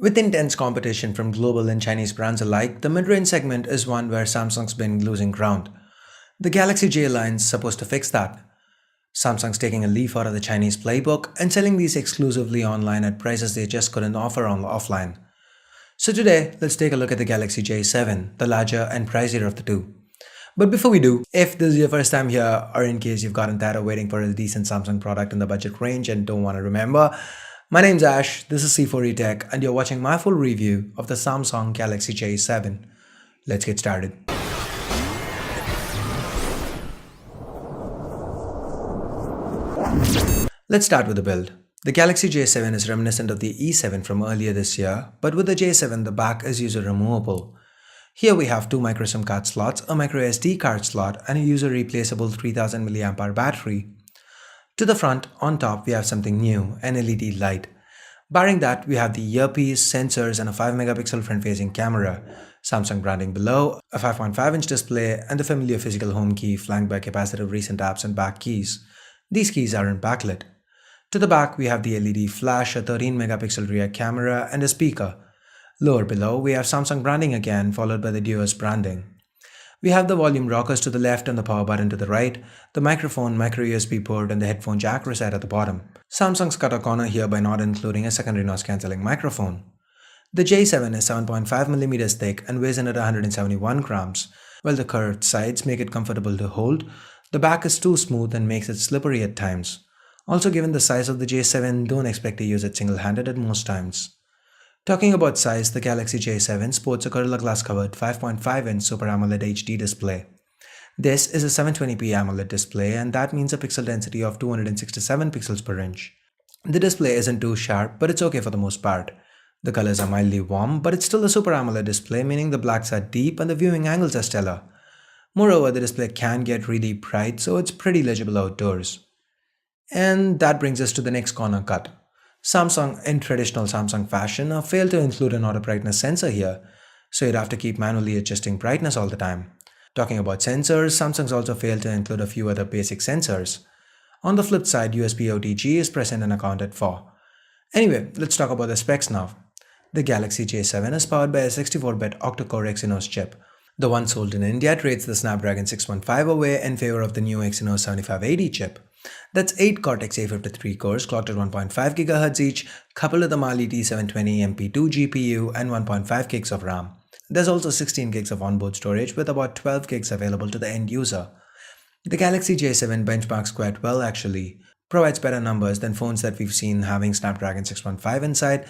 With intense competition from global and Chinese brands alike, the mid-range segment is one where Samsung's been losing ground. The Galaxy J line's supposed to fix that. Samsung's taking a leaf out of the Chinese playbook and selling these exclusively online at prices they just couldn't offer on offline. So today, let's take a look at the Galaxy J7, the larger and pricier of the two. But before we do, if this is your first time here, or in case you've gotten tired of waiting for a decent Samsung product in the budget range and don't want to remember, my name's Ash, this is C4E Tech, and you're watching my full review of the Samsung Galaxy J7. Let's get started. Let's start with the build. The Galaxy J7 is reminiscent of the E7 from earlier this year, but with the J7 the back is user removable. Here we have two micro SIM card slots, a micro SD card slot, and a user replaceable 3000 mAh battery. To the front, on top, we have something new, an LED light. Barring that, we have the earpiece, sensors, and a 5-megapixel front-facing camera, Samsung branding below, a 5.5-inch display, and the familiar physical home key flanked by capacitive recent apps and back keys. These keys aren't backlit. To the back, we have the LED flash, a 13-megapixel rear camera, and a speaker. Lower below, we have Samsung branding again, followed by the Duos branding. We have the volume rockers to the left and the power button to the right, the microphone, micro USB port, and the headphone jack reset at the bottom. Samsung's cut a corner here by not including a secondary noise cancelling microphone. The J7 is 7.5mm thick and weighs in at 171 grams. While the curved sides make it comfortable to hold, the back is too smooth and makes it slippery at times. Also, given the size of the J7, don't expect to use it single-handed at most times. Talking about size, the Galaxy J7 sports a Gorilla Glass covered 5.5-inch Super AMOLED HD display. This is a 720p AMOLED display, and that means a pixel density of 267 pixels per inch. The display isn't too sharp, but it's okay for the most part. The colors are mildly warm, but it's still a Super AMOLED display, meaning the blacks are deep and the viewing angles are stellar. Moreover, the display can get really bright, so it's pretty legible outdoors. And that brings us to the next corner cut. Samsung, in traditional Samsung fashion, failed to include an auto brightness sensor here, so you'd have to keep manually adjusting brightness all the time. Talking about sensors, Samsung's also failed to include a few other basic sensors. On the flip side, USB OTG is present and accounted for. Anyway, let's talk about the specs now. The Galaxy J7 is powered by a 64-bit octa-core Exynos chip. The one sold in India trades the Snapdragon 615 away in favor of the new Exynos 7580 chip. That's 8 Cortex A53 cores clocked at 1.5 GHz each, coupled with the Mali T720 MP2 GPU and 1.5 gigs of RAM. There's also 16 gigs of onboard storage with about 12 gigs available to the end user. The Galaxy J7 benchmarks quite well actually, provides better numbers than phones that we've seen having Snapdragon 615 inside,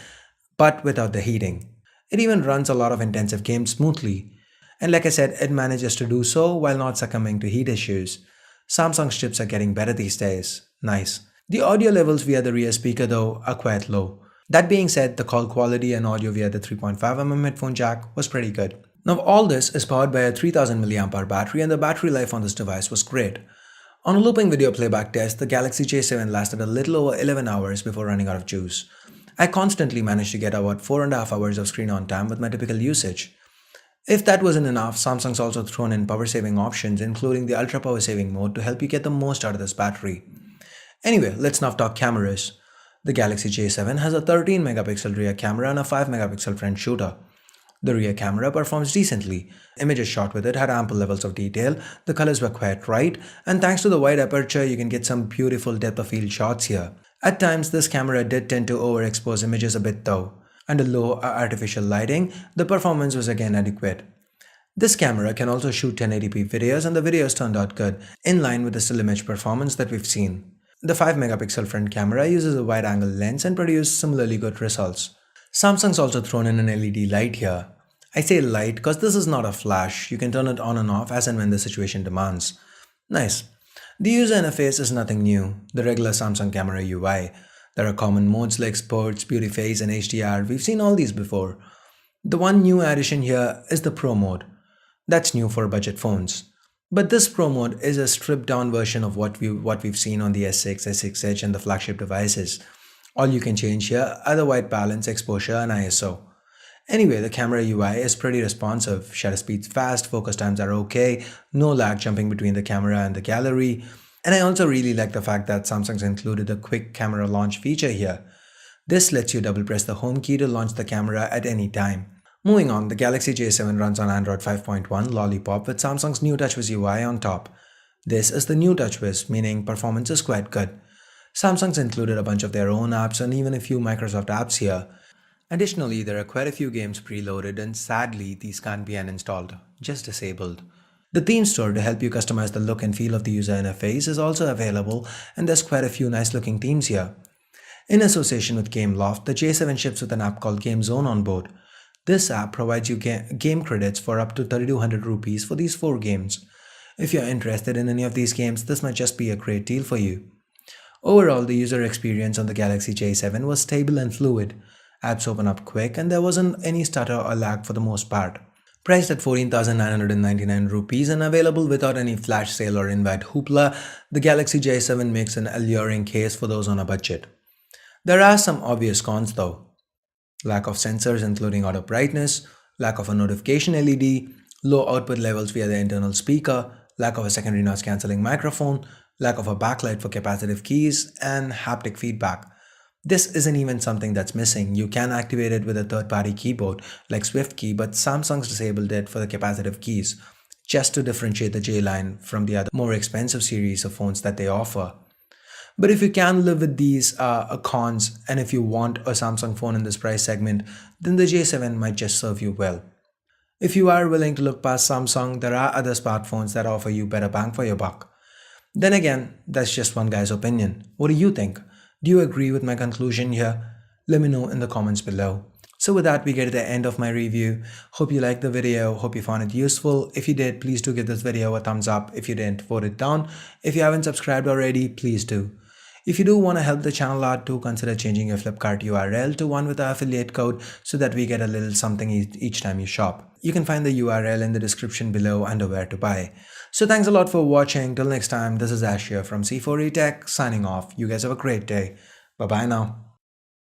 but without the heating. It even runs a lot of intensive games smoothly. And like I said, it manages to do so while not succumbing to heat issues. Samsung's chips are getting better these days. Nice. The audio levels via the rear speaker though are quite low. That being said, the call quality and audio via the 3.5mm headphone jack was pretty good. Now all this is powered by a 3000 mAh battery, and the battery life on this device was great. On a looping video playback test, the Galaxy J7 lasted a little over 11 hours before running out of juice. I constantly managed to get about 4.5 hours of screen on time with my typical usage. If that wasn't enough, Samsung's also thrown in power saving options, including the ultra power saving mode to help you get the most out of this battery. Anyway, let's now talk cameras. The Galaxy J7 has a 13 megapixel rear camera and a 5 megapixel front shooter. The rear camera performs decently. Images shot with it had ample levels of detail, the colors were quite right, and thanks to the wide aperture you can get some beautiful depth of field shots here. At times this camera did tend to overexpose images a bit though. Under low artificial lighting, the performance was again adequate. This camera can also shoot 1080p videos, and the videos turned out good, in line with the still image performance that we've seen. The 5 megapixel front camera uses a wide angle lens and produces similarly good results. Samsung's also thrown in an LED light here. I say light because this is not a flash, you can turn it on and off as and when the situation demands. Nice. The user interface is nothing new, the regular Samsung camera UI. There are common modes like Sports, Beauty Phase, and HDR. We've seen all these before. The one new addition here is the Pro mode. That's new for budget phones. But this Pro mode is a stripped down version of what we've seen on the S6, S6 Edge and the flagship devices. All you can change here are the white balance, exposure, and ISO. Anyway, the camera UI is pretty responsive. Shutter speed's fast, focus times are okay, no lag jumping between the camera and the gallery. And I also really like the fact that Samsung's included a quick camera launch feature here. This lets you double press the home key to launch the camera at any time. Moving on, the Galaxy J7 runs on Android 5.1 Lollipop with Samsung's new Touchwiz UI on top. This is the new Touchwiz, meaning performance is quite good. Samsung's included a bunch of their own apps and even a few Microsoft apps here. Additionally, there are quite a few games preloaded and sadly these can't be uninstalled, just disabled. The theme store to help you customize the look and feel of the user interface is also available, and there's quite a few nice looking themes here. In association with Gameloft, the J7 ships with an app called Game Zone on board. This app provides you game credits for up to 3200 rupees for these 4 games. If you're interested in any of these games, this might just be a great deal for you. Overall, the user experience on the Galaxy J7 was stable and fluid. Apps open up quick and there wasn't any stutter or lag for the most part. Priced at 14,999 rupees and available without any flash sale or invite hoopla, the Galaxy J7 makes an alluring case for those on a budget. There are some obvious cons though. Lack of sensors including auto brightness, lack of a notification LED, low output levels via the internal speaker, lack of a secondary noise cancelling microphone, lack of a backlight for capacitive keys, and haptic feedback. This isn't even something that's missing. You can activate it with a third-party keyboard like SwiftKey, but Samsung's disabled it for the capacitive keys, just to differentiate the J line from the other more expensive series of phones that they offer. But if you can live with these cons, and if you want a Samsung phone in this price segment, then the J7 might just serve you well. If you are willing to look past Samsung, there are other smartphones that offer you better bang for your buck. Then again, that's just one guy's opinion. What do you think? Do you agree with my conclusion here? Let me know in the comments below. So with that, we get to the end of my review. Hope you liked the video. Hope you found it useful. If you did, please do give this video a thumbs up. If you didn't, vote it down. If you haven't subscribed already, please do. If you do want to help the channel out too, consider changing your Flipkart URL to one with the affiliate code so that we get a little something each time you shop. You can find the URL in the description below under where to buy. So thanks a lot for watching. Till next time, this is Ash here from C4E Tech signing off. You guys have a great day. Bye bye now.